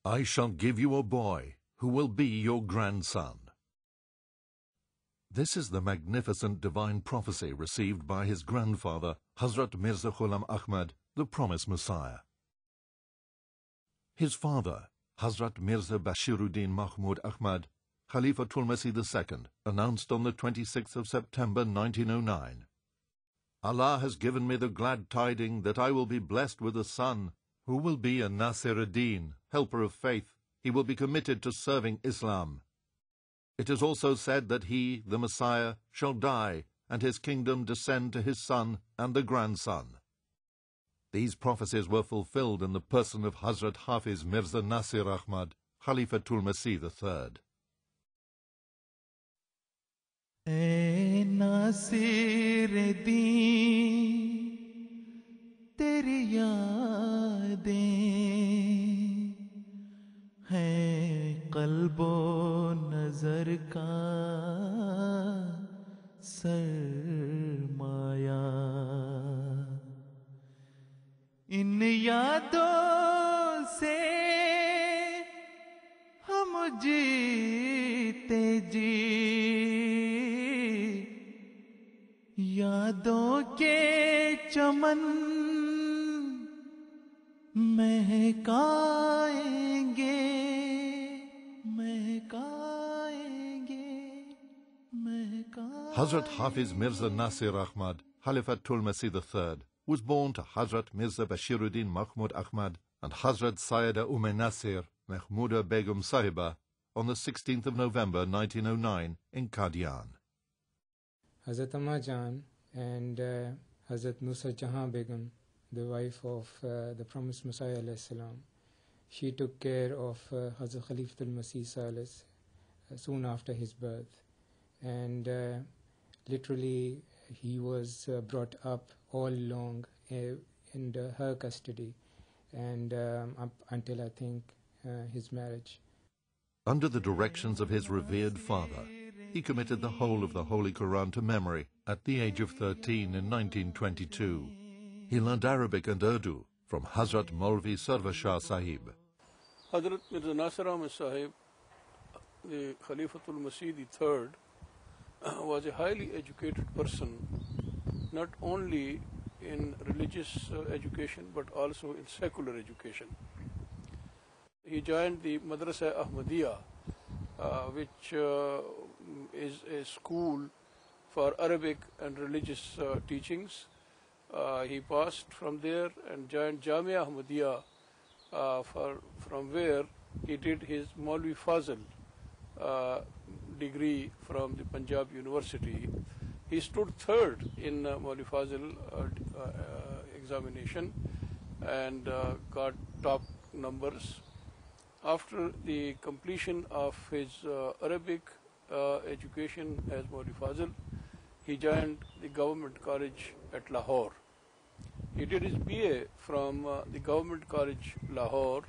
I shall give you a boy who will be your grandson. This is the magnificent divine prophecy received by his grandfather, Hadhrat Mirza Ghulam Ahmad, the promised Messiah. His father, Hazrat Mirza Bashiruddin Mahmud Ahmad, Khalifatul Masih II, announced on the 26th of September 1909, Allah has given me the glad tiding that I will be blessed with a son who will be a Nasir ad-Din, helper of faith. He will be committed to serving Islam. It is also said that he, the Messiah, shall die, and his kingdom descend to his son and the grandson. These prophecies were fulfilled in the person of Hazrat Hafiz Mirza Nasir Ahmad, Khalifatul Masih III. ए नासिर दीन तेरी यादें हैं क़ल्बो नज़र का सरमाया इन यादों से हम जीते जी यादों के चमन महकाएंगे Hazrat Hafiz Mirza Nasir Ahmad, Khalifatul Masih III, was born to Hazrat Mirza Bashiruddin Mahmud Ahmad and Hazrat Sayyida Nasir Mahmuda Begum Sahiba on the 16th of November 1909 in Qadian. Hazrat Ahmad and Hazrat Nusrat Jahan Begum, the wife of the promised Messiah alayhi salam, she took care of Hazrat Khalifatul Masih Salis soon after his birth, and literally he was brought up all along in her custody and up until I think his marriage. Under the directions of his revered father, he committed the whole of the Holy Quran to memory at the age of 13 in 1922. He learned Arabic and Urdu from Hazrat Maulvi Sarwar Shah Sahib. Hadhrat Mirza Nasir Ahmad Sahib, the Khalifatul Masih III, was a highly educated person, not only in religious education but also in secular education. He joined the Madrasa Ahmadiyya, which is a school for Arabic and religious teachings. He passed from there and joined Jamia Ahmadiyya, from where he did his Maulvi Fazil degree from the Punjab University. He stood third in Maulvi Fazil examination and got top numbers. After the completion of his Arabic education as Maulvi Fazil, he joined the government college at Lahore. He did his BA from the government college Lahore,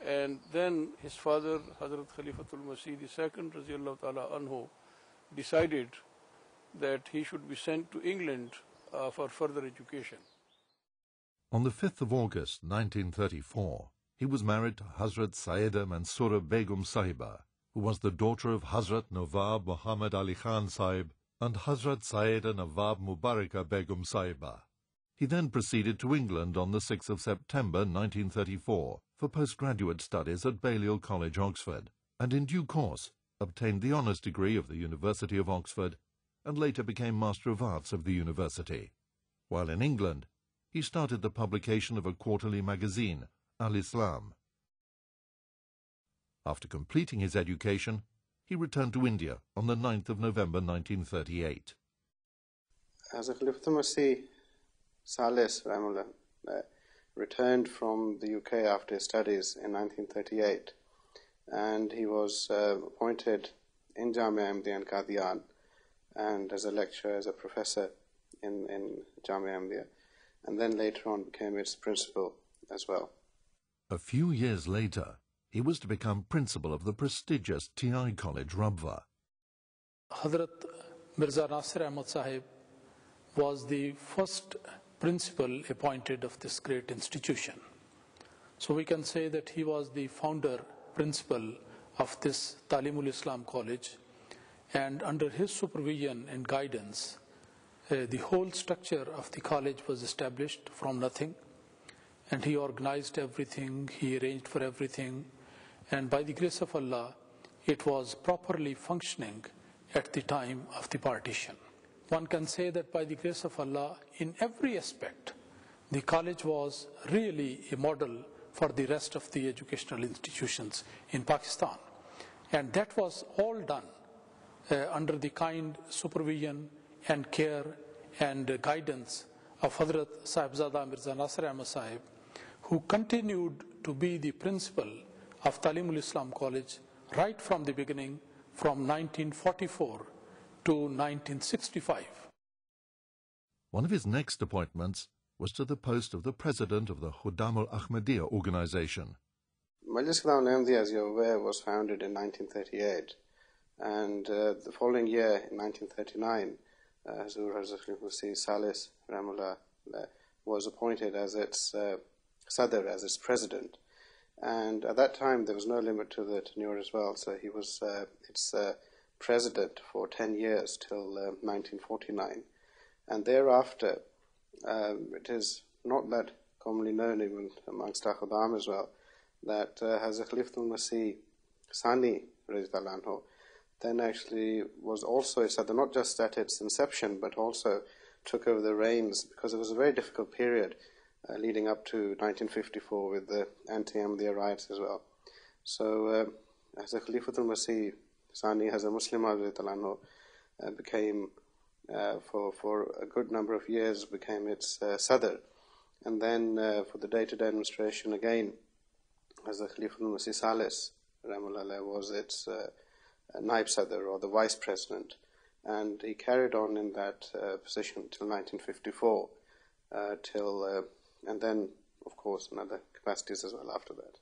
and then his father, Hazrat Khalifatul Masih II, Radiyallahu Ta'ala Anhu, decided that he should be sent to England for further education. On the 5th of August 1934, he was married to Hazrat Sayyida Mansoura Begum Sahiba, who was the daughter of Hazrat Nawab Muhammad Ali Khan Sahib and Hazrat Sayyida Nawab Mubaraka Begum Sahiba. He then proceeded to England on the 6th of September 1934 for postgraduate studies at Balliol College, Oxford, and in due course obtained the honours degree of the University of Oxford and later became Master of Arts of the university. While in England, he started the publication of a quarterly magazine, Al-Islam. After completing his education, he returned to India on the 9th of November 1938. As a Khalifatul Masih Salis returned from the UK after his studies in 1938, and he was appointed in Jamia Ahmadiyya in Qadian and as a lecturer, as a professor in Jamia Ahmadiyya, and then later on became its principal as well. A few years later, he was to become principal of the prestigious TI College, Rabwa. Hadhrat Mirza Nasir Ahmad Sahib was the first principal appointed of this great institution. So we can say that he was the founder principal of this Talimul Islam College, and under his supervision and guidance, the whole structure of the college was established from nothing, and he organized everything, he arranged for everything, and by the grace of Allah, it was properly functioning at the time of the partition. One can say that by the grace of Allah, in every aspect, the college was really a model for the rest of the educational institutions in Pakistan. And that was all done under the kind supervision and care and guidance of Hadhrat Sahibzada Mirza Nasir Ahmad Sahib, who continued to be the principal of Talimul Islam College right from the beginning, from 1944 to 1965. One of his next appointments was to the post of the president of the Khuddam al-Ahmadiyya organization. Majlis Khuddam al-Ahmadiyya, as you're aware, was founded in 1938, and the following year, in 1939, Hazrat Khalifatul Masih III was appointed as its Sadr, as its president. And at that time, there was no limit to the tenure as well, so he was its president for 10 years till 1949. And thereafter, it is not that commonly known even amongst our Khuddam as well, that Hazrat Khalifatul Masih III then actually was also its Sadr, not just at its inception, but also took over the reins, because it was a very difficult period leading up to 1954 with the anti-ahmadiyya riots as well. So Hazrat Khalifatul Masih III, Hazrat Muslim became, for a good number of years, became its Sadr. And then for the day-to-day administration again, Hazrat Khalifatul Masih III was its Naib Sadr, or the Vice President. And he carried on in that position till 1954, and then, of course, in other capacities as well after that.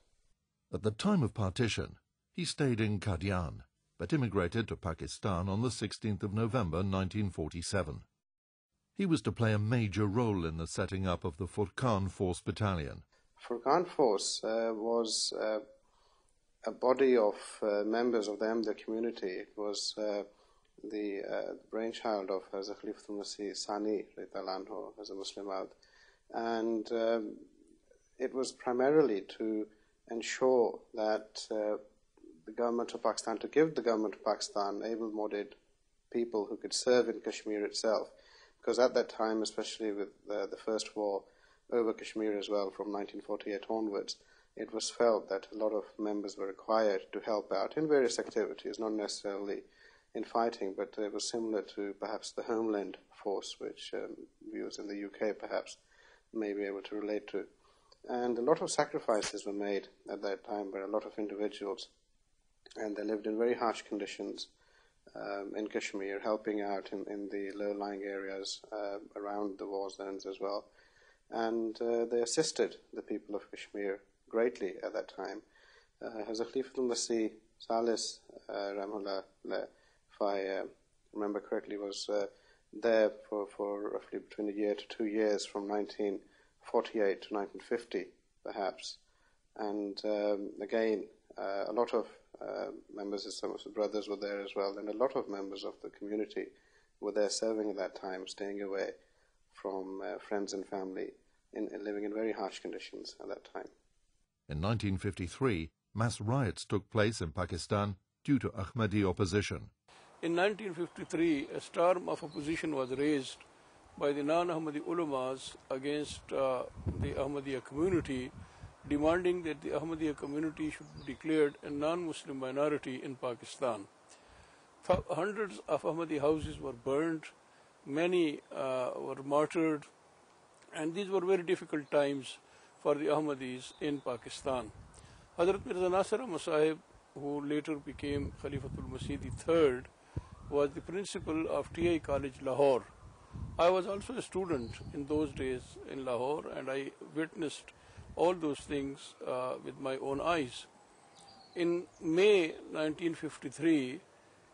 At the time of partition, he stayed in Qadian, but immigrated to Pakistan on the 16th of November 1947. He was to play a major role in the setting up of the Furqan Force Battalion. Furqan Force was a body of members of the Ahmadiyya community. It was the brainchild of Hazrat Khalifatul Masih III, as a Muslim out. And it was primarily to ensure that the government of Pakistan, to give the government of Pakistan able-bodied people who could serve in Kashmir itself, because at that time, especially with the first war over Kashmir as well, from 1948 onwards, it was felt that a lot of members were required to help out in various activities, not necessarily in fighting, but it was similar to perhaps the Homeland Force, which viewers in the UK perhaps may be able to relate to. And a lot of sacrifices were made at that time by a lot of individuals, and they lived in very harsh conditions in Kashmir, helping out in the low-lying areas around the war zones as well. And they assisted the people of Kashmir greatly at that time. Hazrat Khalifatul Masih III, if I remember correctly, was there for roughly between a year to 2 years, from 1948 to 1950, perhaps. And again, a lot of members, some of his brothers were there as well, and a lot of members of the community were there serving at that time, staying away from friends and family, living in very harsh conditions at that time. In 1953, mass riots took place in Pakistan due to Ahmadi opposition. In 1953, a storm of opposition was raised by the non-Ahmadi ulamas against the Ahmadiyya community, demanding that the Ahmadiyya community should be declared a non-Muslim minority in Pakistan. Hundreds of Ahmadi houses were burned, many were martyred, and these were very difficult times for the Ahmadis in Pakistan. Hadhrat Mirza Nasir Ahmad Sahib, who later became Khalifatul Masih III, was the principal of TI College, Lahore. I was also a student in those days in Lahore, and I witnessed all those things with my own eyes. In May 1953,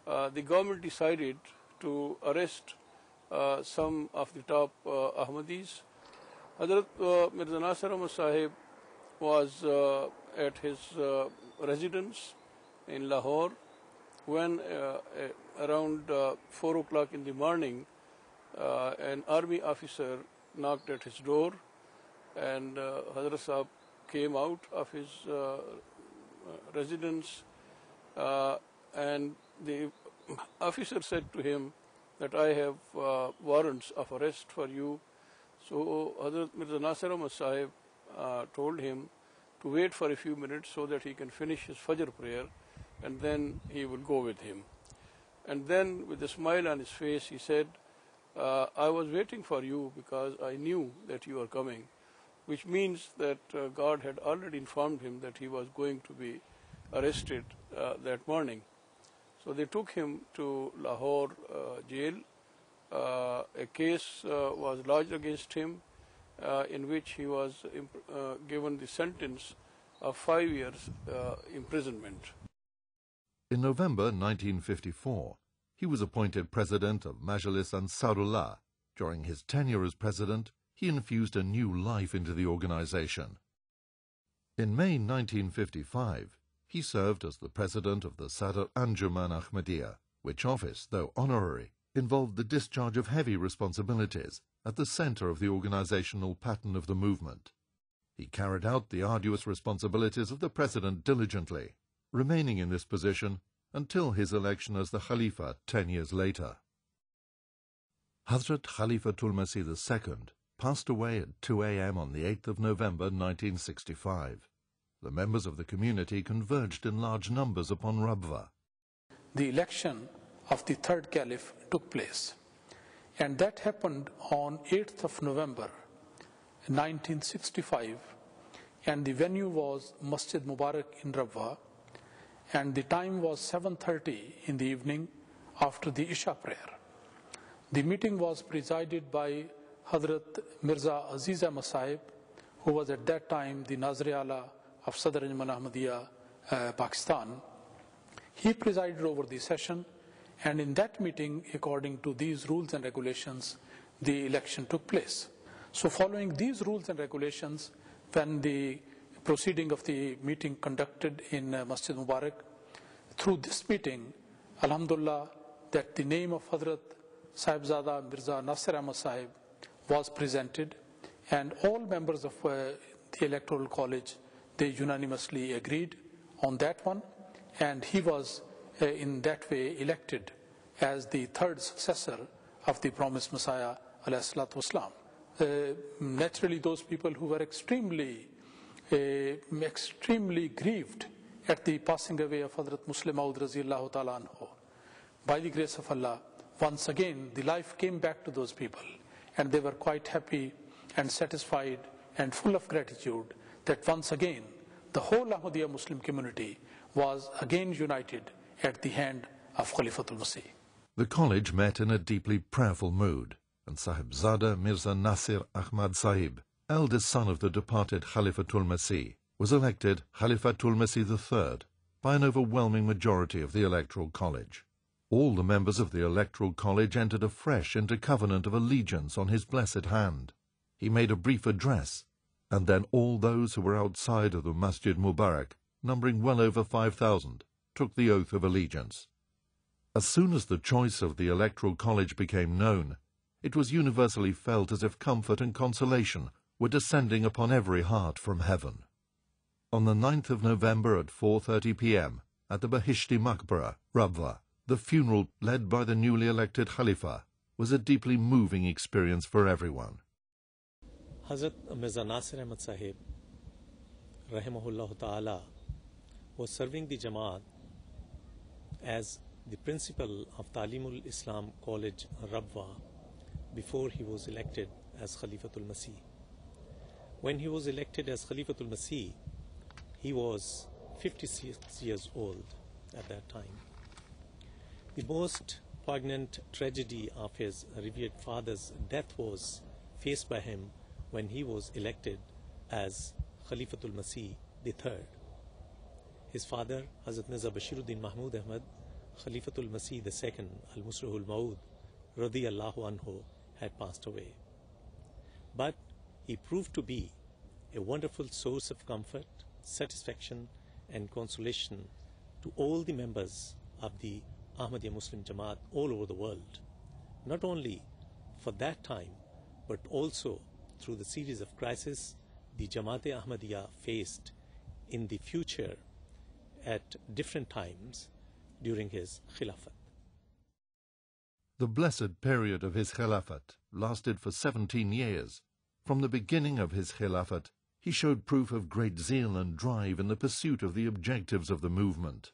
the government decided to arrest some of the top Ahmadis. Hadhrat Mirza Nasir Ahmad Sahib was at his residence in Lahore when around 4 o'clock in the morning an army officer knocked at his door, and Hadhrat Sahib came out of his residence, and the officer said to him that I have warrants of arrest for you. So Hadhrat Mirza Nasir Ahmad Sahib told him to wait for a few minutes so that he can finish his Fajr prayer, and then he will go with him. And then with a smile on his face he said, I was waiting for you because I knew that you are coming, which means that God had already informed him that he was going to be arrested that morning. So they took him to Lahore jail. A case was lodged against him in which he was given the sentence of 5 years imprisonment. In November 1954, he was appointed president of Majlis Ansarullah. During his tenure as president, he infused a new life into the organization. In May 1955, he served as the president of the Sadr Anjuman Ahmadiyya, which office, though honorary, involved the discharge of heavy responsibilities at the center of the organizational pattern of the movement. He carried out the arduous responsibilities of the president diligently, remaining in this position until his election as the Khalifa 10 years later. Hadhrat Khalifatul Masih II passed away at 2 a.m. on the 8th of November 1965. The members of the community converged in large numbers upon Rabwa. The election of the third caliph took place, and that happened on 8th of November 1965, and the venue was Masjid Mubarak in Rabwa, and the time was 7:30 in the evening after the Isha prayer. The meeting was presided by Hadhrat Mirza Aziz Ahmad Sahib, who was at that time the Nazir-e-Ala of Sadr Anjuman-e-Ahmadiyya, Pakistan. He presided over the session, and in that meeting, according to these rules and regulations, the election took place. So following these rules and regulations, when the proceeding of the meeting conducted in Masjid Mubarak, through this meeting, Alhamdulillah, that the name of Hadhrat Sahibzada Mirza Nasir Ahmad Sahib was presented, and all members of the Electoral College, they unanimously agreed on that one, and he was in that way elected as the third successor of the promised Messiah alayhi salatu wasalam. Naturally, those people who were extremely grieved at the passing away of Hadhrat Muslim Maud Raziyallahu Ta'ala anhu, by the grace of Allah, once again the life came back to those people, and they were quite happy and satisfied and full of gratitude that once again the whole Ahmadiyya Muslim community was again united at the hand of Khalifatul Masih. The college met in a deeply prayerful mood, and Sahibzada Mirza Nasir Ahmad Sahib, eldest son of the departed Khalifatul Masih, was elected Khalifatul Masih III by an overwhelming majority of the Electoral College. All the members of the Electoral College entered afresh into covenant of allegiance on his blessed hand. He made a brief address, and then all those who were outside of the Masjid Mubarak, numbering well over 5,000, took the oath of allegiance. As soon as the choice of the Electoral College became known, it was universally felt as if comfort and consolation were descending upon every heart from heaven. On the 9th of November at 4:30 p.m. at the Bahishti Maqbara, Rabwa, the funeral led by the newly elected Khalifa was a deeply moving experience for everyone. Hazrat Mirza Nasir Ahmad Sahib, rahimahullah ta'ala, was serving the Jamaat as the principal of Talimul Islam College, Rabwa, before he was elected as Khalifatul Masih. When he was elected as Khalifatul Masih, he was 56 years old at that time. The most poignant tragedy of his revered father's death was faced by him when he was elected as Khalifatul Masih III. His father, Hazrat Mirza Bashiruddin Mahmud Ahmad, Khalifatul Masih II, Al-Musrihul Maud, Radiyallahu Anhu, had passed away. But he proved to be a wonderful source of comfort, satisfaction, and consolation to all the members of the Ahmadiyya Muslim Jamaat all over the world, not only for that time, but also through the series of crises the Jamaat-e-Ahmadiyya faced in the future at different times during his Khilafat. The blessed period of his Khilafat lasted for 17 years. From the beginning of his Khilafat, he showed proof of great zeal and drive in the pursuit of the objectives of the movement.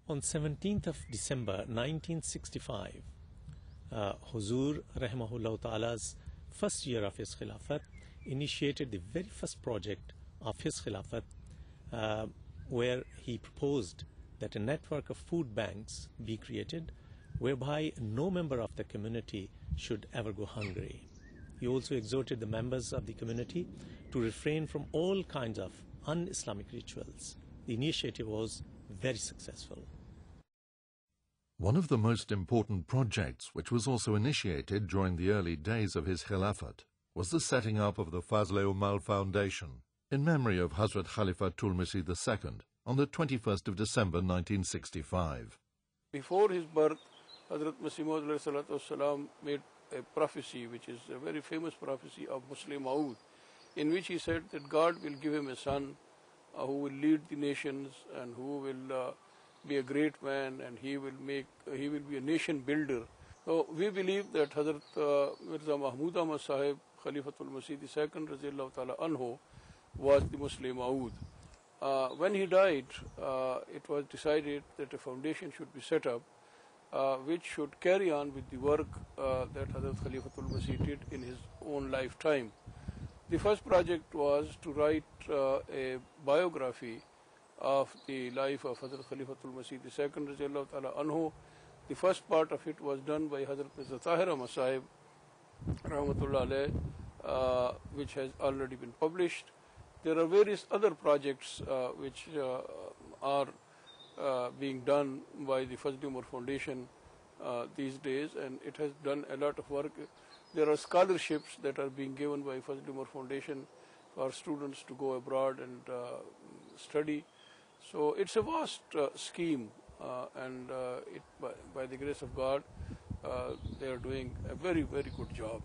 On 17th of December 1965, Huzur Rahimahullah Ta'ala's first year of his Khilafat initiated the very first project of his Khilafat, where he proposed that a network of food banks be created whereby no member of the community should ever go hungry. He also exhorted the members of the community to refrain from all kinds of un-Islamic rituals. The initiative was very successful. One of the most important projects, which was also initiated during the early days of his Khilafat, was the setting up of the Fazl-e-Umal Foundation in memory of Hadhrat Khalifatul Masih II on the 21st of December 1965. Before his birth, Hadhrat Masih Maud made a prophecy, which is a very famous prophecy of Muslim Maud, in which he said that God will give him a son who will lead the nations and who will be a great man, and he will be a nation builder. So we believe that Hadhrat Mirza Mahmud Ahmad Sahib, Khalifatul Masih II Raziyallahu Ta'ala Anhu, was the Muslim Maud. When he died, it was decided that a foundation should be set up which should carry on with the work that Hadhrat Khalifatul Masih did in his own lifetime. The first project was to write a biography of the life of Hadhrat Khalifatul Masih II Raziyallahu Ta'ala Anhu. The first part of it was done by Hadhrat Mirza Ahmad Sahib Rahmatullah Alayh, which has already been published. There are various other projects which are being done by the Fazl Umar Foundation these days, and it has done a lot of work. There are scholarships that are being given by Fazl Umar Foundation for students to go abroad and study. So it's a vast scheme, and by the grace of God, they are doing a very, very good job.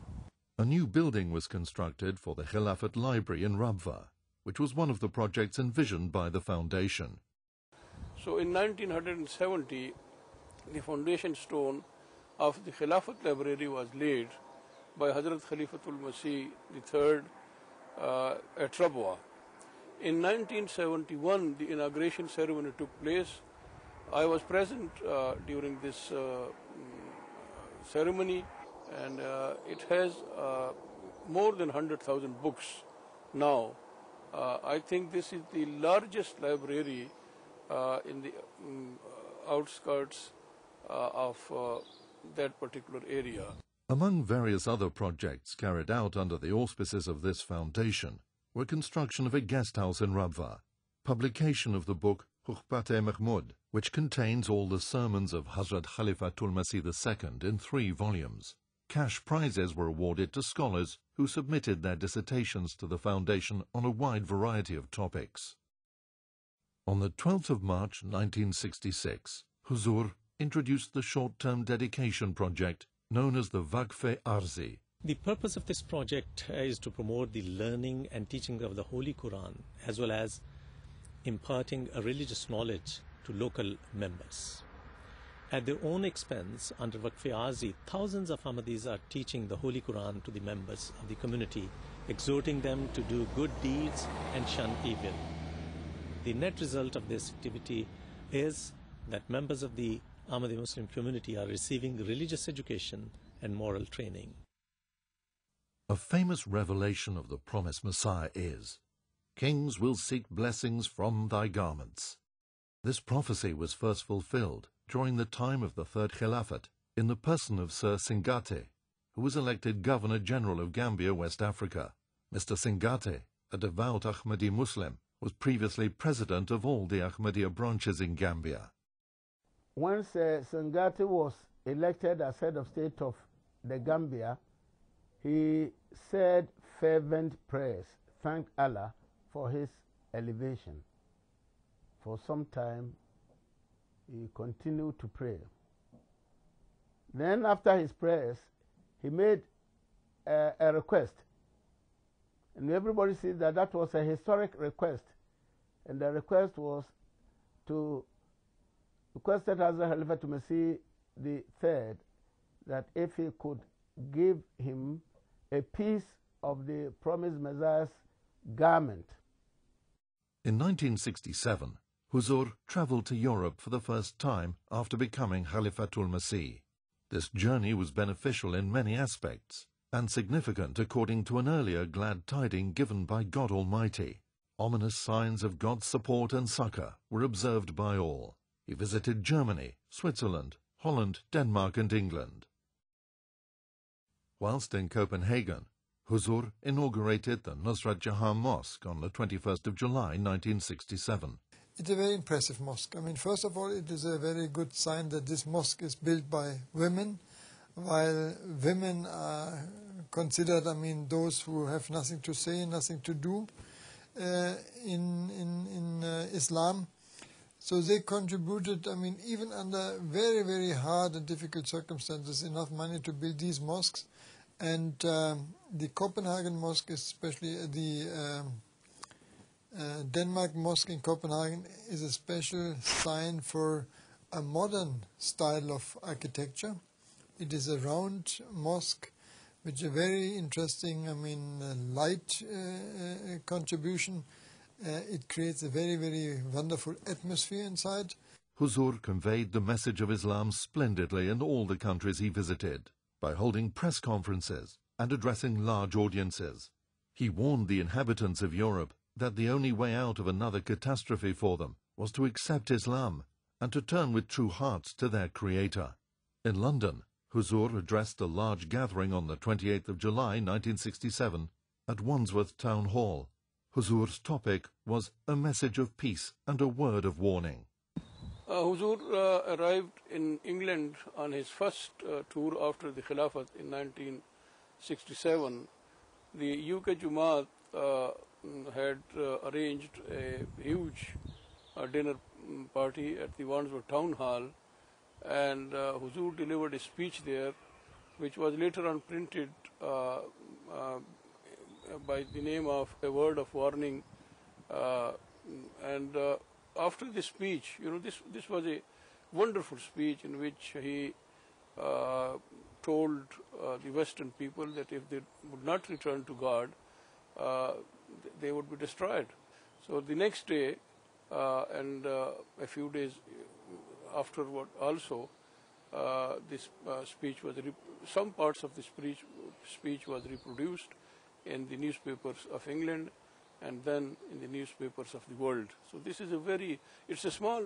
A new building was constructed for the Khilafat Library in Rabwa, which was one of the projects envisioned by the foundation. So in 1970, the foundation stone of the Khilafat Library was laid by Hadhrat Khalifatul Masih III at Rabwa. In 1971, the inauguration ceremony took place. I was present during this ceremony, and it has more than 100,000 books now. I think this is the largest library in the outskirts of that particular area. Among various other projects carried out under the auspices of this foundation were construction of a guest house in Rabwa, publication of the book Hukbat-e-Mahmud, which contains all the sermons of Hazrat Khalifatul Masih II in 3 volumes. Cash prizes were awarded to scholars who submitted their dissertations to the foundation on a wide variety of topics. On the 12th of March 1966, Huzur introduced the short-term dedication project known as the Waqf-e-Arzi. The purpose of this project is to promote the learning and teaching of the Holy Quran, as well as imparting a religious knowledge to local members. At their own expense, under Waqf-e-Arzi, thousands of Ahmadis are teaching the Holy Quran to the members of the community, exhorting them to do good deeds and shun evil. The net result of this activity is that members of the Ahmadi Muslim community are receiving religious education and moral training. A famous revelation of the promised Messiah is, "Kings will seek blessings from thy garments." This prophecy was first fulfilled during the time of the Third Khilafat in the person of Sir Singate, who was elected Governor-General of Gambia, West Africa. Mr. Singate, a devout Ahmadi Muslim, was previously president of all the Ahmadiyya branches in Gambia. Once Singate was elected as head of state of the Gambia, he said fervent prayers, thanked Allah for his elevation. For some time, he continued to pray. Then after his prayers, he made a request. And everybody sees that that was a historic request. And the request was to requested Hazrat Khalifatul Masih III that if he could give him a piece of the promised Messiah's garment. In 1967, Huzur travelled to Europe for the first time after becoming Khalifatul Masih. This journey was beneficial in many aspects and significant according to an earlier glad tiding given by God Almighty. Ominous signs of God's support and succor were observed by all. He visited Germany, Switzerland, Holland, Denmark and England. Whilst in Copenhagen, Huzur inaugurated the Nusrat Jahan Mosque on the 21st of July 1967. It's a very impressive mosque. I mean, first of all, it is a very good sign that this mosque is built by women, while women are considered, I mean, those who have nothing to say, nothing to do in Islam. So they contributed, I mean, even under very, very hard and difficult circumstances, enough money to build these mosques. And the Copenhagen Mosque, especially the Denmark Mosque in Copenhagen, is a special sign for a modern style of architecture. It is a round mosque with a very interesting, I mean, light contribution. It creates a very, very wonderful atmosphere inside. Huzur conveyed the message of Islam splendidly in all the countries he visited by holding press conferences and addressing large audiences. He warned the inhabitants of Europe that the only way out of another catastrophe for them was to accept Islam and to turn with true hearts to their Creator. In London, Huzur addressed a large gathering on the 28th of July 1967 at Wandsworth Town Hall. Huzur's topic was a message of peace and a word of warning. Huzur arrived in England on his first tour after the Khilafat in 1967. The UK Jamaat had arranged a huge dinner party at the Wandsworth Town Hall, and Huzur delivered a speech there, which was later on printed by the name of A Word of Warning. After this speech, you know, this was a wonderful speech in which he told the Western people that if they would not return to God, they would be destroyed. So the next day and a few days afterward also, this speech was some parts of the speech was reproduced in the newspapers of England and then in the newspapers of the world. So this is it's a small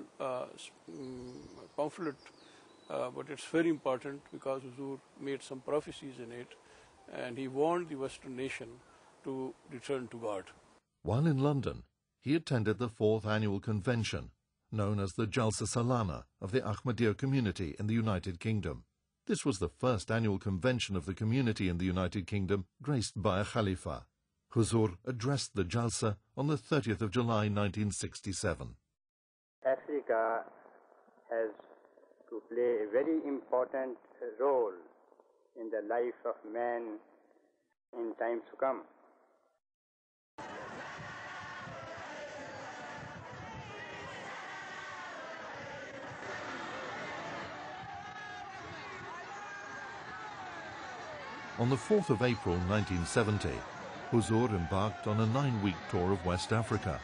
pamphlet, but it's very important because Huzur made some prophecies in it, and he warned the Western nation to return to God. While in London, he attended the 4th annual convention, known as the Jalsa Salana of the Ahmadiyya community in the United Kingdom. This was the first annual convention of the community in the United Kingdom graced by a Khalifa. Huzur addressed the Jalsa on the 30th of July 1967. Africa has to play a very important role in the life of man in times to come. On the 4th of April 1970, Huzur embarked on a 9-week tour of West Africa.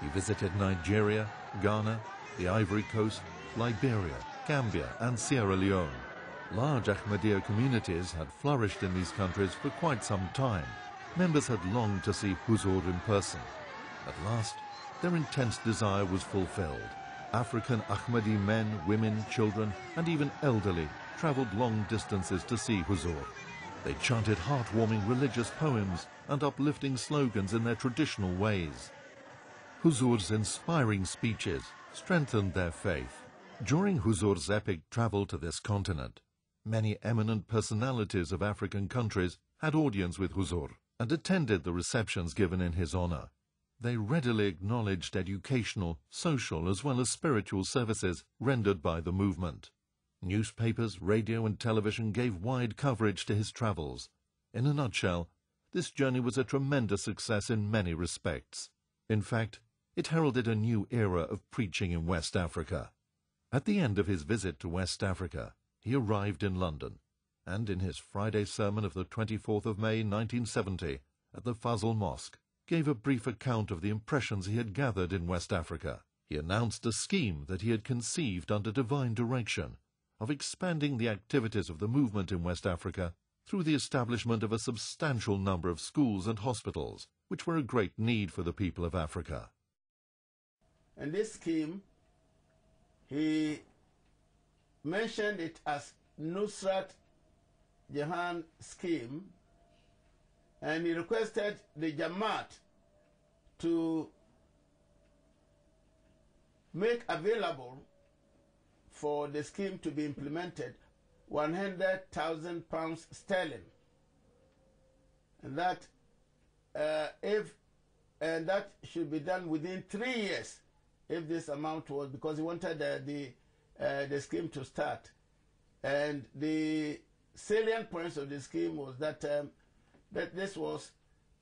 He visited Nigeria, Ghana, the Ivory Coast, Liberia, Gambia and Sierra Leone. Large Ahmadiyya communities had flourished in these countries for quite some time. Members had longed to see Huzur in person. At last, their intense desire was fulfilled. African Ahmadi men, women, children and even elderly travelled long distances to see Huzur. They chanted heartwarming religious poems and uplifting slogans in their traditional ways. Huzur's inspiring speeches strengthened their faith. During Huzur's epic travel to this continent, many eminent personalities of African countries had audience with Huzur and attended the receptions given in his honor. They readily acknowledged educational, social, as well as spiritual services rendered by the movement. Newspapers, radio, and television gave wide coverage to his travels. In a nutshell, this journey was a tremendous success in many respects. In fact, it heralded a new era of preaching in West Africa. At the end of his visit to West Africa, he arrived in London, and in his Friday sermon of the 24th of May 1970 at the Fazl Mosque, gave a brief account of the impressions he had gathered in West Africa. He announced a scheme that he had conceived under divine direction of expanding the activities of the movement in West Africa through the establishment of a substantial number of schools and hospitals, which were a great need for the people of Africa. And this scheme, he mentioned it as Nusrat Jahan scheme, and he requested the Jamaat to make available for the scheme to be implemented £100,000 sterling, and that that should be done within 3 years, if this amount was, because he wanted the scheme to start. And the salient points of the scheme was that that this was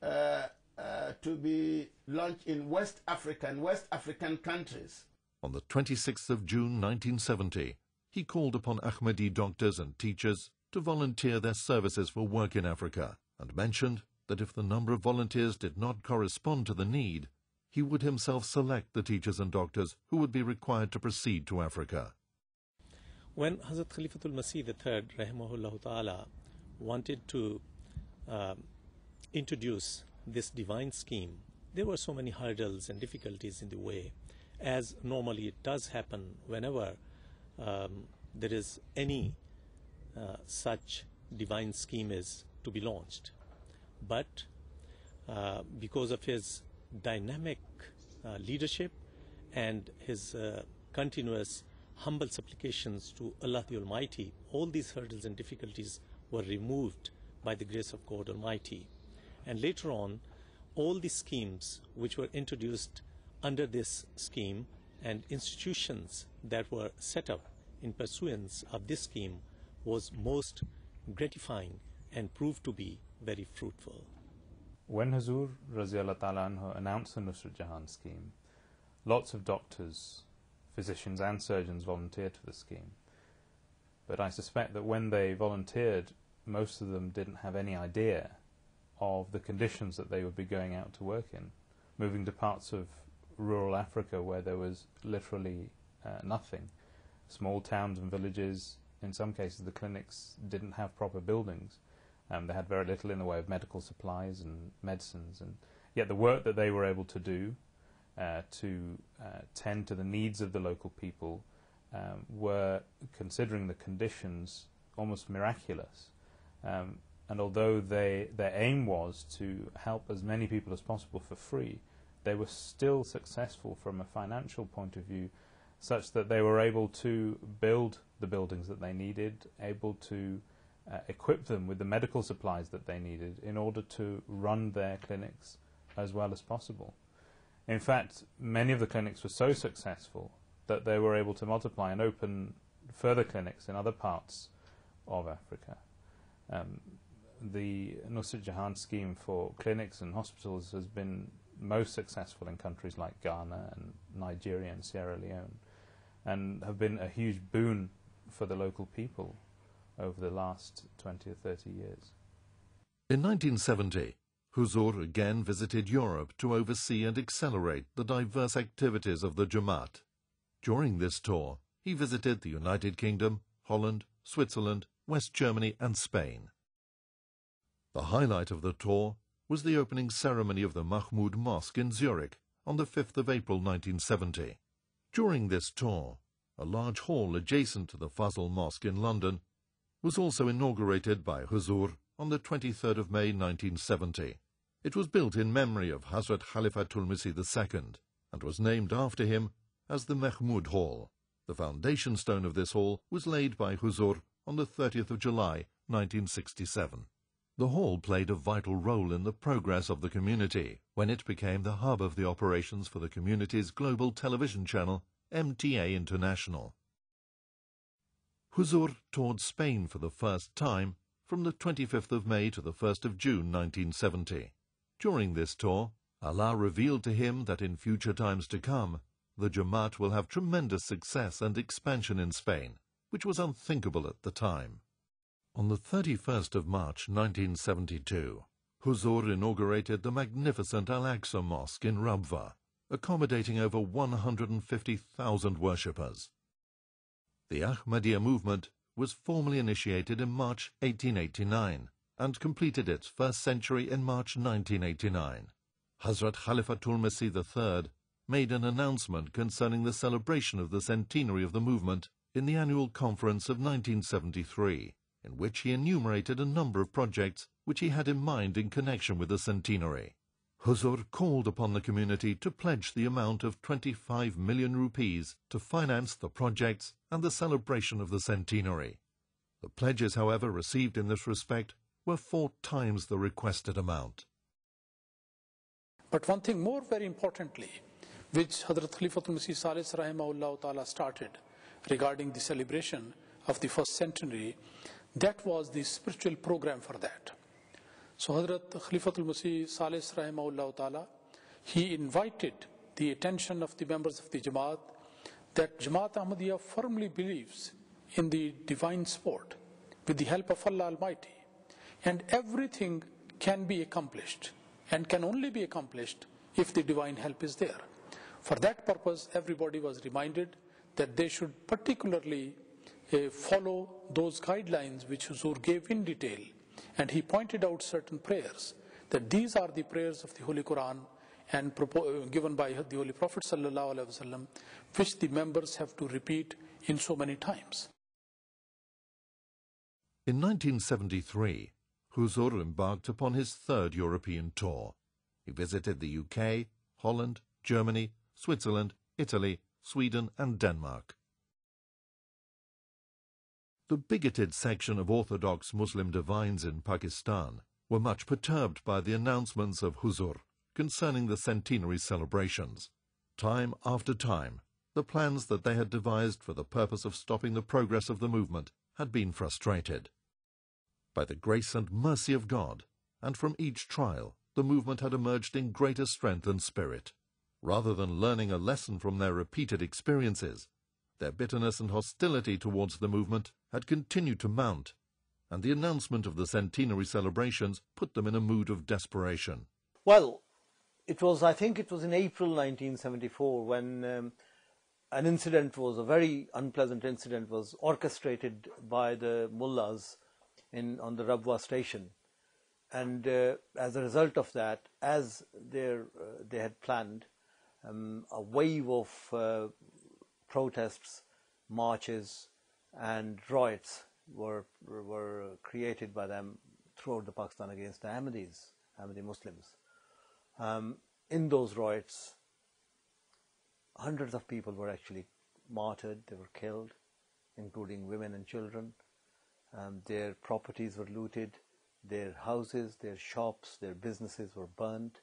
to be launched in West African countries. On the 26th of June 1970, he called upon Ahmadi doctors and teachers to volunteer their services for work in Africa, and mentioned that if the number of volunteers did not correspond to the need, he would himself select the teachers and doctors who would be required to proceed to Africa. When Hazrat Khalifatul Masih III, rahimahullah ta'ala, wanted to introduce this divine scheme, there were so many hurdles and difficulties in the way, as normally it does happen whenever there is any such divine scheme is to be launched. But because of his dynamic leadership and his continuous humble supplications to Allah the Almighty, all these hurdles and difficulties were removed by the grace of God Almighty. And later on, all the schemes which were introduced under this scheme and institutions that were set up in pursuance of this scheme was most gratifying and proved to be very fruitful. When Hazur Raziallah Ta'ala Anhu announced the Nusrat Jahan scheme, lots of doctors, physicians and surgeons volunteered for the scheme. But I suspect that when they volunteered, most of them didn't have any idea of the conditions that they would be going out to work in, moving to parts of rural Africa where there was literally nothing. Small towns and villages, in some cases the clinics didn't have proper buildings. They had very little in the way of medical supplies and medicines, and yet the work that they were able to do to tend to the needs of the local people were, considering the conditions, almost miraculous. And although their aim was to help as many people as possible for free, they were still successful from a financial point of view, such that they were able to build the buildings that they needed, able to equip them with the medical supplies that they needed in order to run their clinics as well as possible. In fact, many of the clinics were so successful that they were able to multiply and open further clinics in other parts of Africa. The Nusrat Jahan scheme for clinics and hospitals has been most successful in countries like Ghana and Nigeria and Sierra Leone, and have been a huge boon for the local people over the last 20 or 30 years. In 1970, Huzur again visited Europe to oversee and accelerate the diverse activities of the Jamaat. During this tour, he visited the United Kingdom, Holland, Switzerland, West Germany and Spain. The highlight of the tour was the opening ceremony of the Mahmud Mosque in Zurich on the 5th of April 1970. During this tour, a large hall adjacent to the Fazl Mosque in London was also inaugurated by Huzur on the 23rd of May 1970. It was built in memory of Hadhrat Khalifatul Masih II and was named after him as the Mahmud Hall. The foundation stone of this hall was laid by Huzur on the 30th of July 1967. The hall played a vital role in the progress of the community when it became the hub of the operations for the community's global television channel, MTA International. Huzur toured Spain for the first time from the 25th of May to the 1st of June 1970. During this tour, Allah revealed to him that in future times to come, the Jamaat will have tremendous success and expansion in Spain, which was unthinkable at the time. On the 31st of March 1972, Huzur inaugurated the magnificent Al-Aqsa Mosque in Rabwa, accommodating over 150,000 worshippers. The Ahmadiyya movement was formally initiated in March 1889 and completed its first century in March 1989. Hadhrat Khalifatul Masih III made an announcement concerning the celebration of the centenary of the movement in the annual conference of 1973, in which he enumerated a number of projects which he had in mind in connection with the centenary. Huzur called upon the community to pledge the amount of 25 million rupees to finance the projects and the celebration of the centenary. The pledges, however, received in this respect were 4 times the requested amount. But one thing more very importantly, which Hadhrat Khalifatul Masih III rahimahullah ta'ala started regarding the celebration of the first centenary, that was the spiritual program for that. So Hadhrat Khalifatul Masih III rahimahullah ta'ala, he invited the attention of the members of the Jamaat that Jamaat Ahmadiyya firmly believes in the divine support with the help of Allah Almighty, and everything can be accomplished and can only be accomplished if the divine help is there. For that purpose, everybody was reminded that they should particularly follow those guidelines which Huzur gave in detail, and he pointed out certain prayers, that these are the prayers of the Holy Quran and given by the Holy Prophet ﷺ, which the members have to repeat in so many times. In 1973, Huzur embarked upon his 3rd European tour. He visited the UK, Holland, Germany, Switzerland, Italy, Sweden and Denmark. The bigoted section of Orthodox Muslim divines in Pakistan were much perturbed by the announcements of Huzur concerning the centenary celebrations. Time after time, the plans that they had devised for the purpose of stopping the progress of the movement had been frustrated. By the grace and mercy of God, and from each trial, the movement had emerged in greater strength and spirit. Rather than learning a lesson from their repeated experiences, their bitterness and hostility towards the movement had continued to mount, and the announcement of the centenary celebrations put them in a mood of desperation. Well, I think it was in April 1974 when an incident was, a very unpleasant incident, was orchestrated by the mullahs on the Rabwa station. And as a result of that, as they had planned, a wave of protests, marches and riots were created by them throughout the Pakistan against the Ahmadi Muslims. In those riots, hundreds of people were actually martyred, they were killed, including women and children. Their properties were looted, their houses, their shops, their businesses were burned,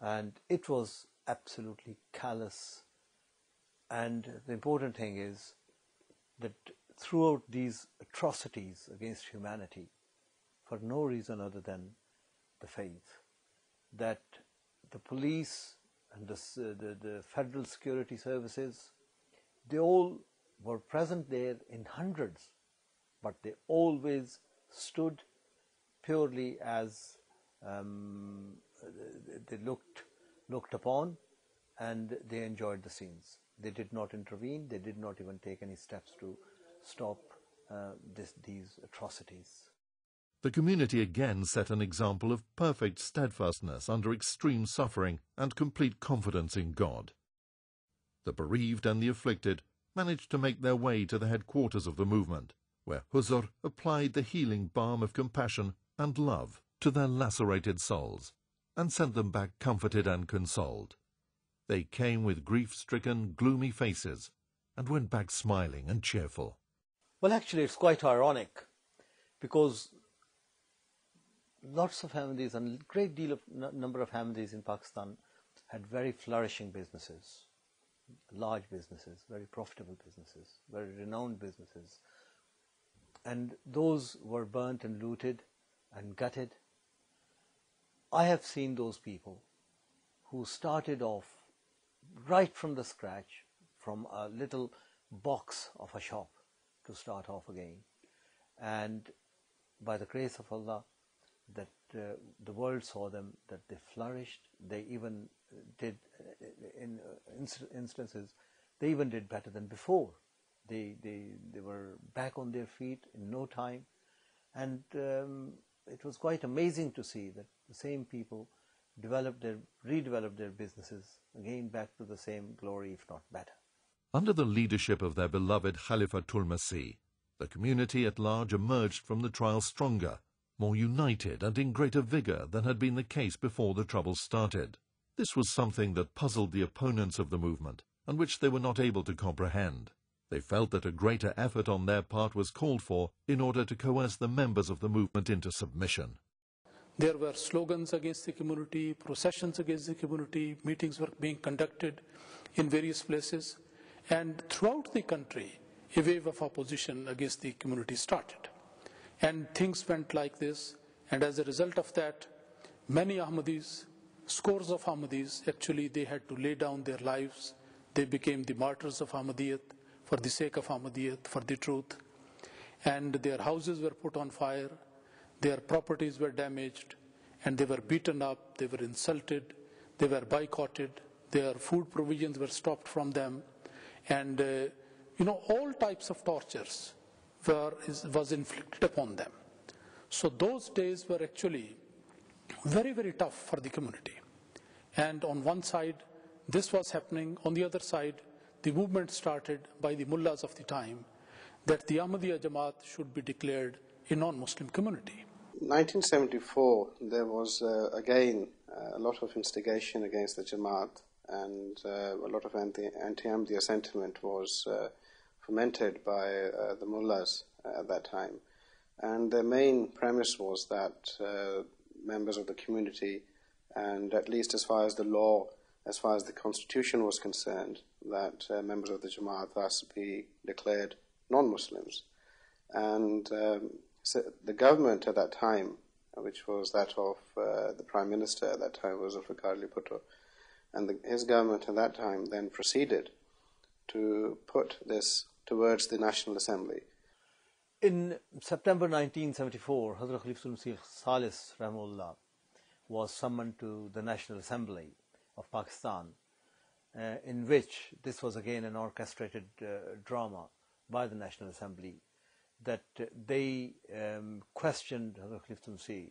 and it was absolutely callous. And the important thing is that throughout these atrocities against humanity, for no reason other than the faith, that the police and the federal security services, they all were present there in hundreds, but they always stood purely as they looked upon, and they enjoyed the scenes. They did not intervene, they did not even take any steps to stop these atrocities. The community again set an example of perfect steadfastness under extreme suffering and complete confidence in God. The bereaved and the afflicted managed to make their way to the headquarters of the movement, where Huzur applied the healing balm of compassion and love to their lacerated souls, and sent them back comforted and consoled. They came with grief-stricken, gloomy faces, and went back smiling and cheerful. Well, actually, it's quite ironic, because lots of Ahmadis, and a great deal of number of Ahmadis in Pakistan had very flourishing businesses, large businesses, very profitable businesses, very renowned businesses. And those were burnt and looted and gutted. I have seen those people who started off right from the scratch, from a little box of a shop to start off again. And by the grace of Allah, that the world saw them, that they flourished. They even did, in instances, they even did better than before. They were back on their feet in no time. And it was quite amazing to see that the same people redeveloped their businesses, again back to the same glory, if not better. Under the leadership of their beloved Khalifatul Masih, the community at large emerged from the trial stronger, more united and in greater vigor than had been the case before the troubles started. This was something that puzzled the opponents of the movement, and which they were not able to comprehend. They felt that a greater effort on their part was called for in order to coerce the members of the movement into submission. There were slogans against the community, processions against the community, meetings were being conducted in various places, and throughout the country, a wave of opposition against the community started. And things went like this, and as a result of that, many Ahmadis, scores of Ahmadis, actually they had to lay down their lives. They became the martyrs of Ahmadiyyat for the sake of Ahmadiyyat, for the truth. And their houses were put on fire, their properties were damaged, and they were beaten up, they were insulted, they were boycotted, their food provisions were stopped from them, and all types of tortures was inflicted upon them. So those days were actually very, very tough for the community. And on one side, this was happening. On the other side, the movement started by the mullahs of the time that the Ahmadiyya Jamaat should be declared a non-Muslim community. In 1974, there was again a lot of instigation against the Jamaat, and a lot of anti-Ahmadiyya sentiment was fomented by the mullahs at that time. And their main premise was that members of the community, and at least as far as the law, as far as the constitution was concerned, that members of the Jamaat are to be declared non-Muslims. And so the government at that time, which was that of the Prime Minister at that time, was Zulfikar, and his government at that time then proceeded to put this towards the National Assembly. In September 1974, Hadhrat Khalifatul Masih III was summoned to the National Assembly of Pakistan, in which this was again an orchestrated drama by the National Assembly, that they questioned Hadhrat Khalifatul Masih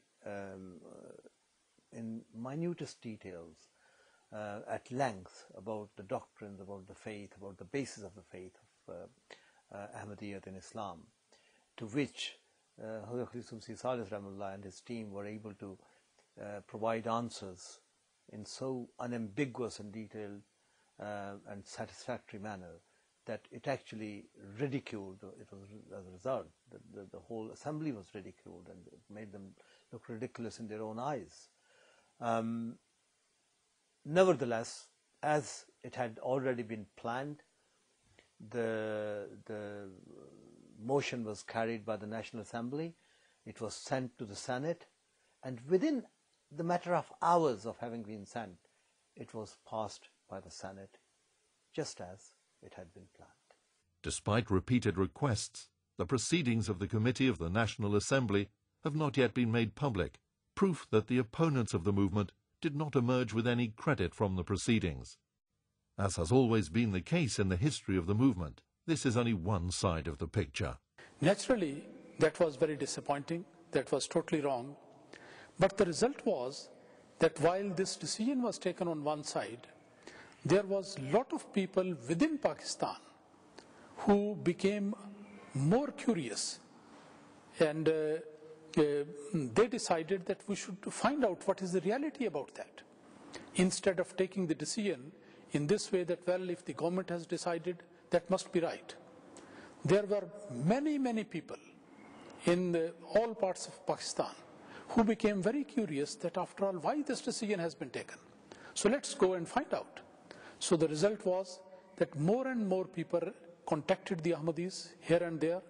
in minutest details, at length, about the doctrines, about the faith, about the basis of the faith of Ahmadiyyat in Islam, to which Hadhrat Khalifatul Masih III and his team were able to provide answers in so unambiguous and detailed and satisfactory manner that it actually ridiculed, it was as a result, the whole assembly was ridiculed, and it made them look ridiculous in their own eyes. Nevertheless, as it had already been planned, the motion was carried by the National Assembly, it was sent to the Senate, and within the matter of hours of having been sent, it was passed by the Senate, just as it had been planned. Despite repeated requests, the proceedings of the Committee of the National Assembly have not yet been made public, proof that the opponents of the movement did not emerge with any credit from the proceedings. As has always been the case in the history of the movement, this is only one side of the picture. Naturally, that was very disappointing, that was totally wrong. But the result was that while this decision was taken on one side, there was a lot of people within Pakistan who became more curious, and they decided that we should find out what is the reality about that, instead of taking the decision in this way that, well, if the government has decided, that must be right. There were many, many people in all parts of Pakistan who became very curious that after all, why this decision has been taken. So let's go and find out. So the result was that more and more people contacted the Ahmadis here and there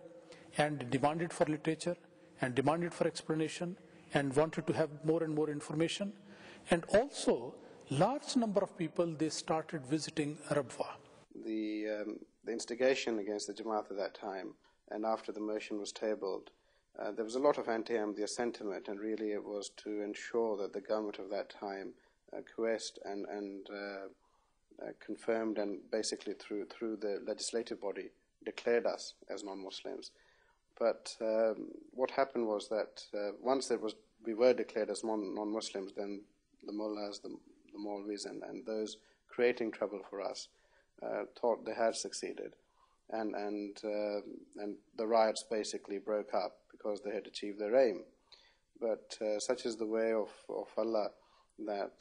and demanded for literature and demanded for explanation and wanted to have more and more information. And also, large number of people, they started visiting Rabwa. The instigation against the Jamaat at that time, and after the motion was tabled, there was a lot of anti-ahmadiyya sentiment, and really it was to ensure that the government of that time coerced and confirmed, and basically through the legislative body declared us as non-Muslims. But what happened was that once we were declared as non-Muslims, then the mullahs, the Maulvis, and those creating trouble for us thought they had succeeded, and the riots basically broke up because they had achieved their aim. But such is the way of Allah that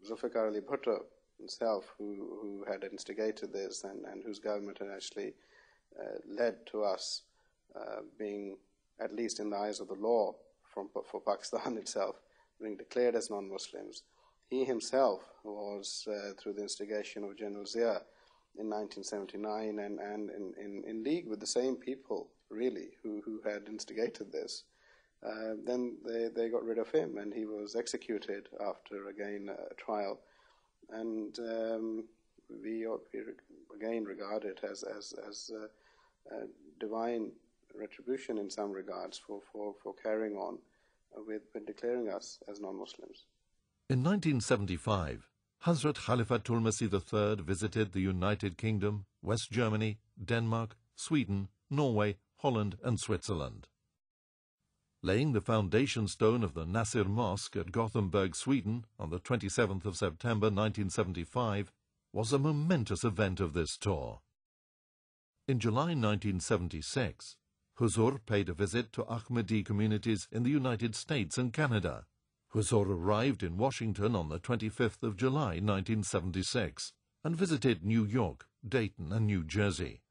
Zulfikar Ali Bhutto himself, who had instigated this and whose government had actually led to us being, at least in the eyes of the law for Pakistan itself, being declared as non-Muslims. He himself was, through the instigation of General Zia in 1979, and in league with the same people, really, who had instigated this. Then they got rid of him, and he was executed after, again, a trial. And we again regard it as divine retribution in some regards for carrying on with declaring us as non-Muslims. In 1975, Hadhrat Khalifatul Masih III visited the United Kingdom, West Germany, Denmark, Sweden, Norway, Holland and Switzerland. Laying the foundation stone of the Nasir Mosque at Gothenburg, Sweden, on the 27th of September 1975, was a momentous event of this tour. In July 1976, Huzur paid a visit to Ahmadi communities in the United States and Canada. Huzur arrived in Washington on the 25th of July 1976 and visited New York, Dayton and New Jersey.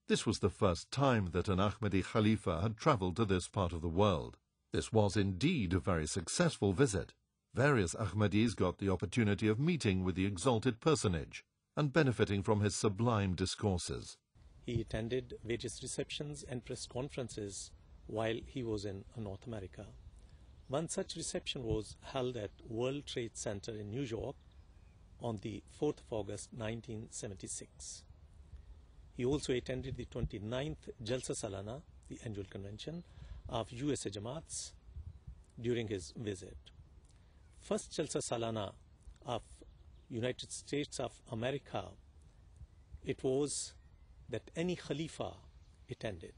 This was the first time that an Ahmadi Khalifa had travelled to this part of the world. This was indeed a very successful visit. Various Ahmadis got the opportunity of meeting with the exalted personage and benefiting from his sublime discourses. He attended various receptions and press conferences while he was in North America. One such reception was held at World Trade Center in New York on the 4th of August 1976. He also attended the 29th Jalsa Salana, the annual convention of USA Jamaats, during his visit. First Jalsa Salana of United States of America, it was that any Khalifa attended.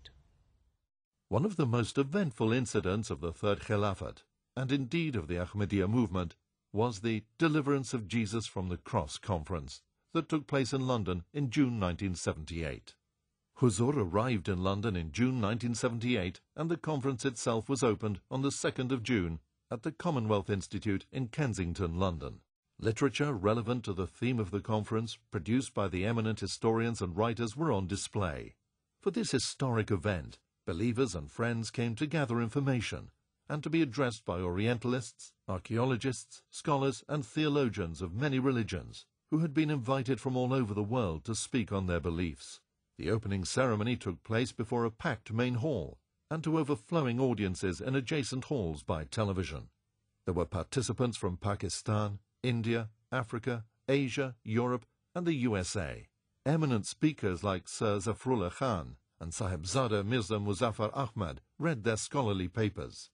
One of the most eventful incidents of the Third Khilafat, and indeed of the Ahmadiyya movement, was the Deliverance of Jesus from the Cross conference that took place in London in June 1978. Huzur arrived in London in June 1978, and the conference itself was opened on the 2nd of June at the Commonwealth Institute in Kensington, London. Literature relevant to the theme of the conference, produced by the eminent historians and writers, were on display. For this historic event, believers and friends came to gather information and to be addressed by Orientalists, archaeologists, scholars and theologians of many religions who had been invited from all over the world to speak on their beliefs. The opening ceremony took place before a packed main hall and to overflowing audiences in adjacent halls by television. There were participants from Pakistan, India, Africa, Asia, Europe and the USA. Eminent speakers like Sir Zafrullah Khan and Sahibzada Mirza Muzaffar Ahmad read their scholarly papers.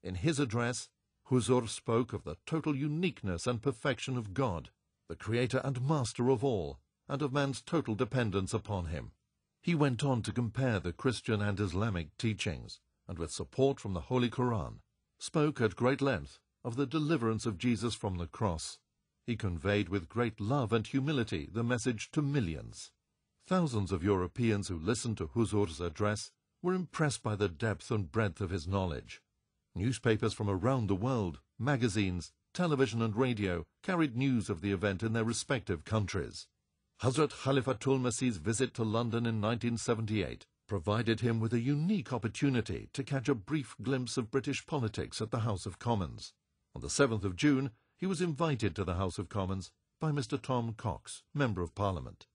In his address, Huzur spoke of the total uniqueness and perfection of God, the creator and master of all, and of man's total dependence upon him. He went on to compare the Christian and Islamic teachings, and with support from the Holy Quran, spoke at great length of the deliverance of Jesus from the cross. He conveyed with great love and humility the message to millions. Thousands of Europeans who listened to Huzur's address were impressed by the depth and breadth of his knowledge. Newspapers from around the world, magazines, television and radio carried news of the event in their respective countries. Hadhrat Khalifatul Masih's visit to London in 1978 provided him with a unique opportunity to catch a brief glimpse of British politics at the House of Commons. On the 7th of June, he was invited to the House of Commons by Mr. Tom Cox, Member of Parliament.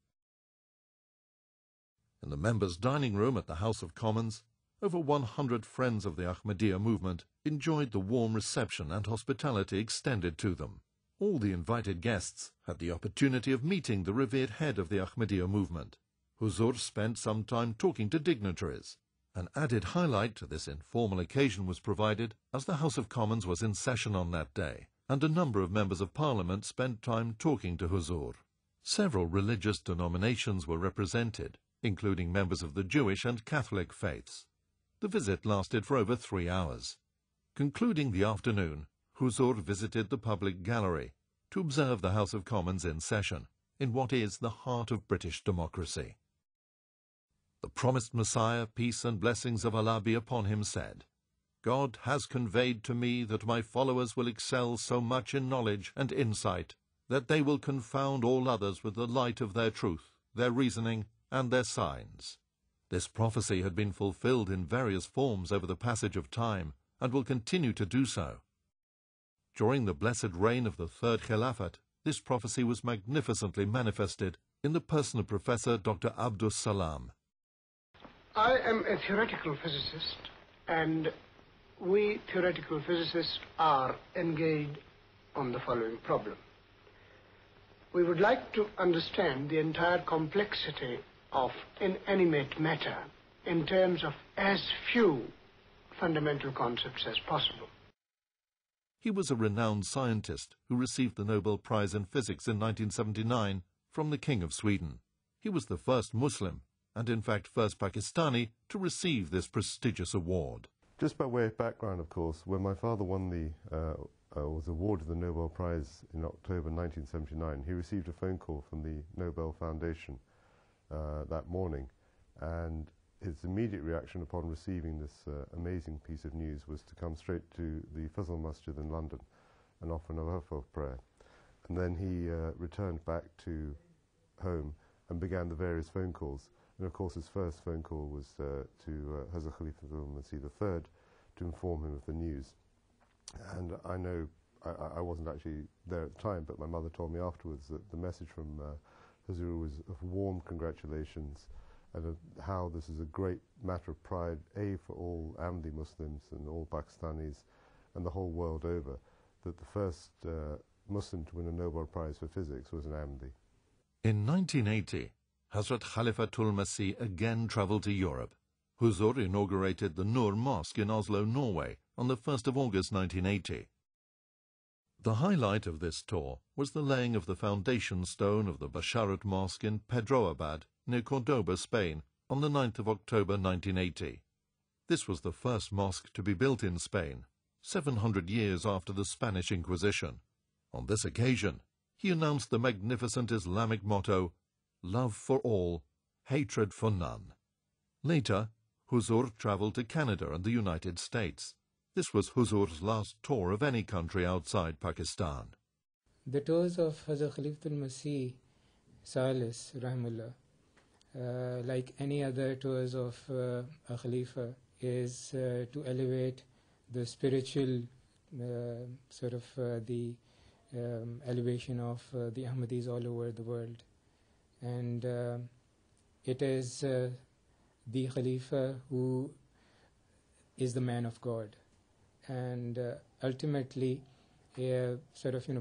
In the members' dining room at the House of Commons, over 100 friends of the Ahmadiyya movement enjoyed the warm reception and hospitality extended to them. All the invited guests had the opportunity of meeting the revered head of the Ahmadiyya movement. Huzur spent some time talking to dignitaries. An added highlight to this informal occasion was provided as the House of Commons was in session on that day, and a number of members of Parliament spent time talking to Huzur. Several religious denominations were represented, including members of the Jewish and Catholic faiths. The visit lasted for over 3 hours. Concluding the afternoon, Huzur visited the public gallery to observe the House of Commons in session, in what is the heart of British democracy. The promised Messiah, peace and blessings of Allah be upon him, said, "God has conveyed to me that my followers will excel so much in knowledge and insight that they will confound all others with the light of their truth, their reasoning, and their signs." This prophecy had been fulfilled in various forms over the passage of time and will continue to do so. During the blessed reign of the Third Khilafat, this prophecy was magnificently manifested in the person of Professor Dr. Abdus Salam. I am a theoretical physicist, and we theoretical physicists are engaged on the following problem. We would like to understand the entire complexity of inanimate matter in terms of as few fundamental concepts as possible. He was a renowned scientist who received the Nobel Prize in Physics in 1979 from the King of Sweden. He was the first Muslim, and in fact first Pakistani, to receive this prestigious award. Just by way of background, of course, when my father was awarded the Nobel Prize in October 1979, he received a phone call from the Nobel Foundation that morning, and his immediate reaction upon receiving this amazing piece of news was to come straight to the Khalifatul Masih in London and offer Nawafil prayer. And then he returned back to home and began the various phone calls. And of course his first phone call was to Hadhrat Khalifatul Masih III to inform him of the news. And I know, I wasn't actually there at the time, but my mother told me afterwards that the message from Huzur was of warm congratulations, and of how this is a great matter of pride, for all Ahmadi Muslims and all Pakistanis and the whole world over, that the first Muslim to win a Nobel Prize for Physics was an Ahmadi. In 1980, Hazrat Khalifatul Masih again travelled to Europe. Huzur inaugurated the Nur Mosque in Oslo, Norway, on the 1st of August 1980. The highlight of this tour was the laying of the foundation stone of the Basharat Mosque in Pedroabad, near Cordoba, Spain, on the 9th of October 1980. This was the first mosque to be built in Spain, 700 years after the Spanish Inquisition. On this occasion, he announced the magnificent Islamic motto, "Love for all, hatred for none." Later, Huzur travelled to Canada and the United States. This was Huzur's last tour of any country outside Pakistan. The tours of Hazrat Khalifatul Masih Salis, Rahimullah, like any other tours of a Khalifa, is to elevate the spiritual the elevation of the Ahmadis all over the world. And it is the Khalifa who is the man of God. And ultimately,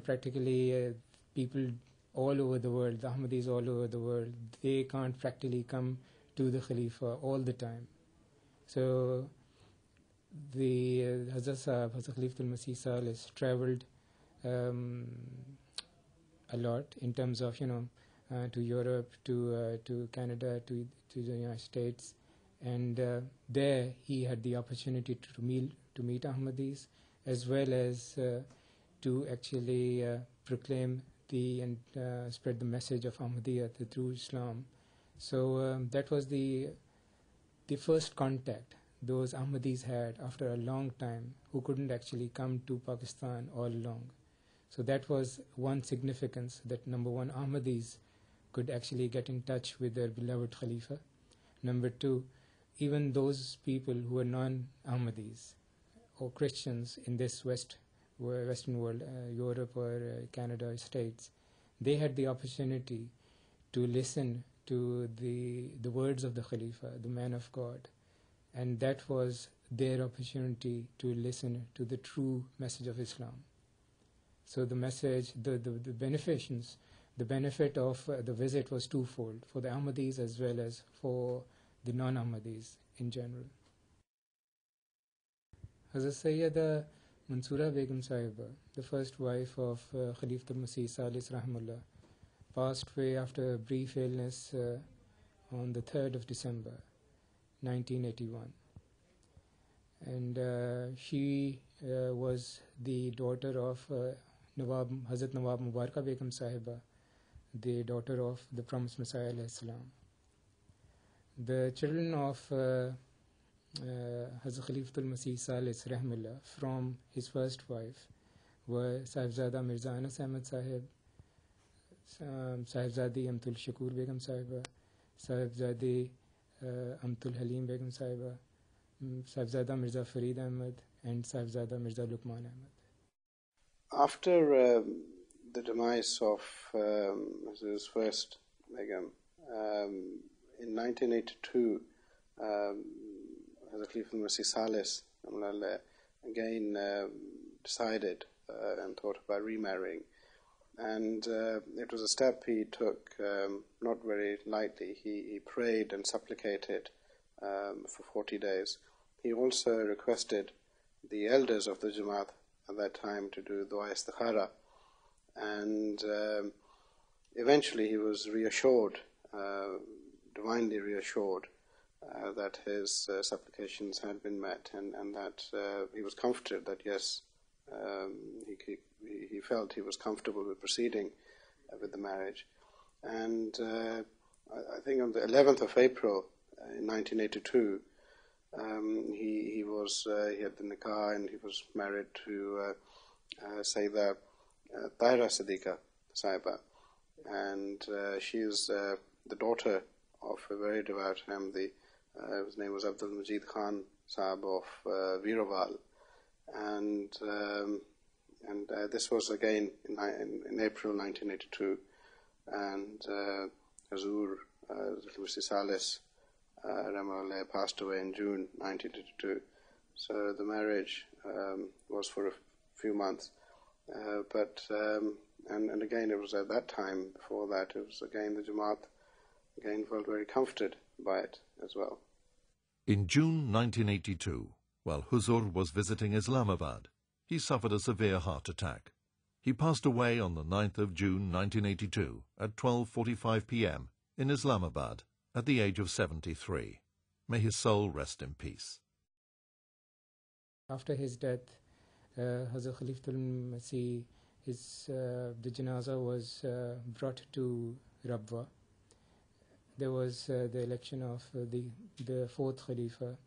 practically people all over the world, the Ahmadis all over the world, they can't practically come to the Khalifa all the time. So the Hazrat Khalifatul Masih Salis travelled a lot in terms of, to Europe, to Canada, to the United States, and there he had the opportunity to meet Ahmadis, as well as to actually proclaim and spread the message of Ahmadiyya through Islam. So that was the first contact those Ahmadis had after a long time, who couldn't actually come to Pakistan all along. So that was one significance, that number one, Ahmadis could actually get in touch with their beloved Khalifa. Number two, even those people who were non-Ahmadis or Christians in this Western world, Europe or Canada or States, they had the opportunity to listen to the words of the Khalifa, the man of God, and that was their opportunity to listen to the true message of Islam. So the message, the benefit of the visit was twofold, for the Ahmadis as well as for the non-Ahmadis in general. Hazrat Sayyida Mansoora Begum Sahiba, the first wife of Khalifatul Masih III, passed away after a brief illness on the 3rd of December, 1981. And she was the daughter of Hazrat Nawab Mubarakah Begum Sahiba, the daughter of the promised Messiah alayhi salam. The children of Hazrat Khalifatul Masih III from his first wife were Sahibzada Mirza Anas Ahmad Sahib, Sahibzadi Amtul Shakur Begum Sahiba, Sahibzadi Amtul Halim Begum Sahiba, Sahibzada Mirza Farid Ahmad, and Sahibzada Mirza Luqman Ahmad. After the demise of his first Begum, in 1982, Hazrat Khalifatul Masih III again decided and thought about remarrying. And it was a step he took not very lightly. He prayed and supplicated for 40 days. He also requested the elders of the Jamaat at that time to do dua istikhara. And eventually he was reassured, divinely reassured, that his supplications had been met, and that he was comforted that yes, he felt he was comfortable with proceeding with the marriage. And I think on the 11th of April in 1982, he had the nikah and he was married to Sayyida Tahira Siddiqa Sahiba, and she is the daughter of a very devout Ahmadi. His name was Abdul Majid Khan Sahib of Veeraval, and this was again in April 1982, and Hazur Lucy Salis Ramallah passed away in June 1982. So the marriage was for a few months, but again it was at that time. Before that, it was again the Jamaat again felt very comforted by it as well. In June 1982, while Huzur was visiting Islamabad, he suffered a severe heart attack. He passed away on the 9th of June 1982 at 12:45 p.m. in Islamabad at the age of 73. May his soul rest in peace. After his death, Hazrat Khalifatul Masih, the janazah was brought to Rabwa. There was the election of the fourth Khalifa,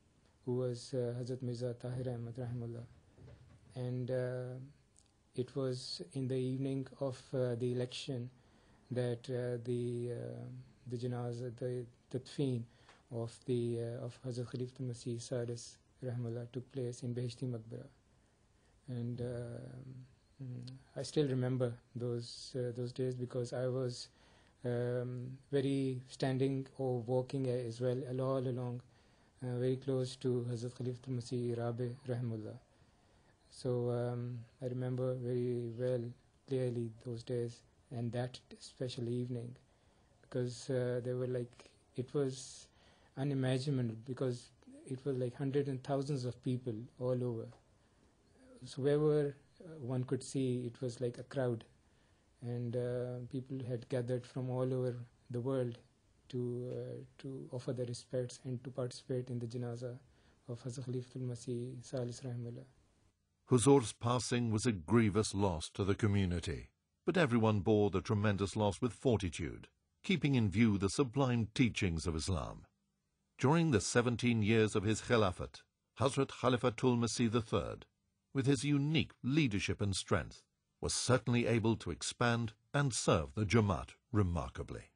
who was Hazrat Mirza Tahir Ahmad Rahimullah. And it was in the evening of the election that the janazah, the tadfeen of Hazrat Khalifatul Masih Sadis Rahimullah took place in Beheshti Maqbara. And I still remember those days, because I was very standing or walking as well all along, very close to Hazrat Khalifatul Masih Rabi Rahimullah. So I remember very well, clearly those days and that special evening, because they were like, it was unimaginable, because it was like hundreds and thousands of people all over. So wherever one could see, it was like a crowd, and people had gathered from all over the world to offer their respects and to participate in the janazah of Hazrat Khalifatul Masih Salis Rahimullah. Huzur's passing was a grievous loss to the community, but everyone bore the tremendous loss with fortitude, keeping in view the sublime teachings of Islam. During the 17 years of his Khilafat, Hazrat Khalifatul Masih III, with his unique leadership and strength, was certainly able to expand and serve the Jamaat remarkably.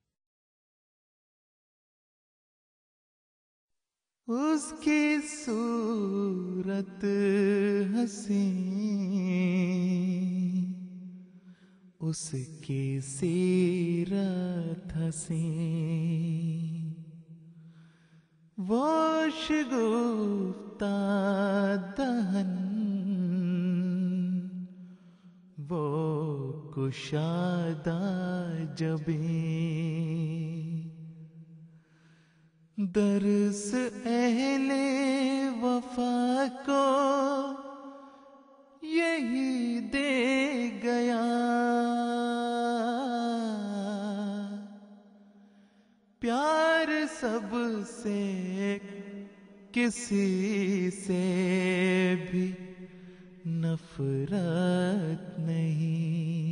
उसकी सूरत हसी, उसकी सीरत हसी, वो शगुफ्ता दहन, वो कुशादा जबीं, दर्स अहले वफा को यही दे गया, प्यार सबसे किसी से भी नफरत नहीं।